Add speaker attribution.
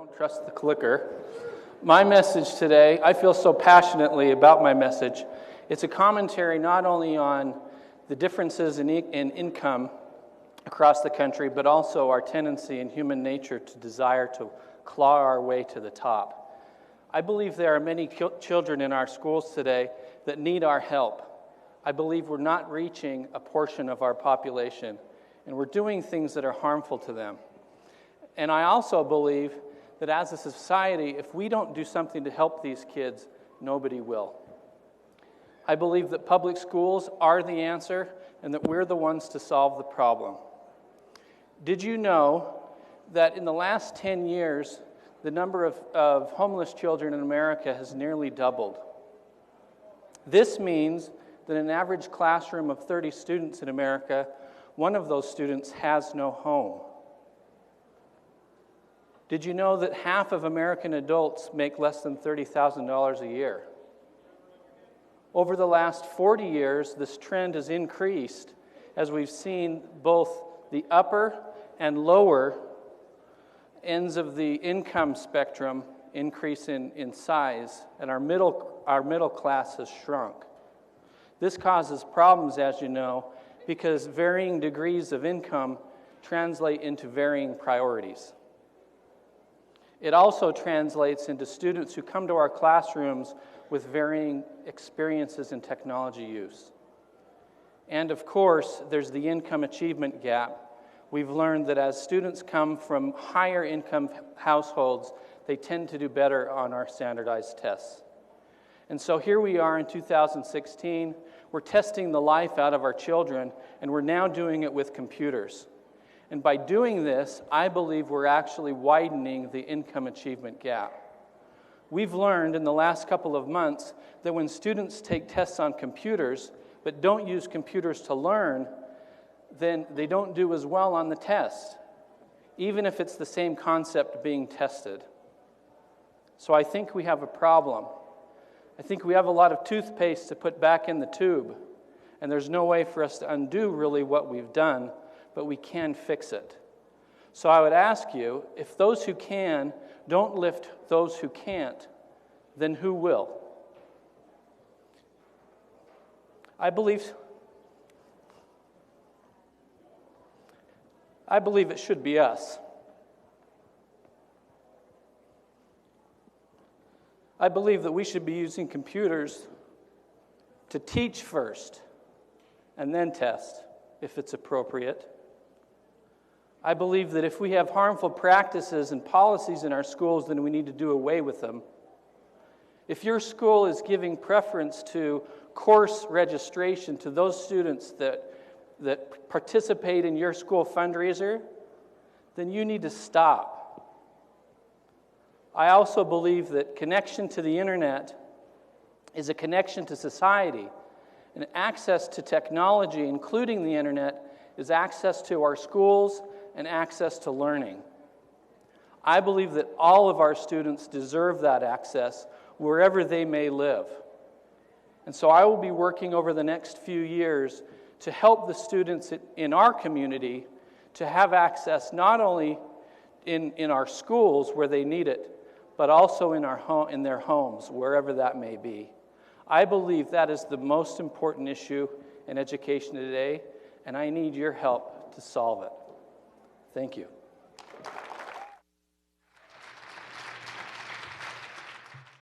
Speaker 1: Don't trust the clicker. My message today, I feel so passionately about my message. It's a commentary not only on the differences in income across the country, but also our tendency in human nature to desire to claw our way to the top. I believe there are many children in our schools today that need our help. I believe we're not reaching a portion of our population, and we're doing things that are harmful to them. And I also believe that as a society, if we don't do something to help these kids, nobody will. I believe that public schools are the answer and that we're the ones to solve the problem. Did you know that in the last 10 years, the number of homeless children in America has nearly doubled? This means that in an average classroom of 30 students in America, one of those students has no home. Did you know that half of American adults make less than $30,000 a year? Over the last 40 years, this trend has increased as we've seen both the upper and lower ends of the income spectrum increase in size, and our middle class has shrunk. This causes problems, as you know, because varying degrees of income translate into varying priorities. It also translates into students who come to our classrooms with varying experiences in technology use. And of course, there's the income achievement gap. We've learned that as students come from higher income households, they tend to do better on our standardized tests. And so here we are in 2016, we're testing the life out of our children, and we're now doing it with computers. And by doing this, I believe we're actually widening the income achievement gap. We've learned in the last couple of months that when students take tests on computers, but don't use computers to learn, then they don't do as well on the test, even if it's the same concept being tested. So I think we have a problem. I think we have a lot of toothpaste to put back in the tube, and there's no way for us to undo really what we've done, but we can fix it. So I would ask you, if those who can don't lift those who can't, then who will? I believe it should be us. I believe that we should be using computers to teach first and then test if it's appropriate. I believe that if we have harmful practices and policies in our schools, then we need to do away with them. If your school is giving preference to course registration to those students that participate in your school fundraiser, then you need to stop. I also believe that connection to the internet is a connection to society, and access to technology, including the internet, is access to our schools and access to learning. I believe that all of our students deserve that access wherever they may live. And so I will be working over the next few years to help the students in our community to have access not only in our schools where they need it, but also in their homes, wherever that may be. I believe that is the most important issue in education today, and I need your help to solve it. Thank you.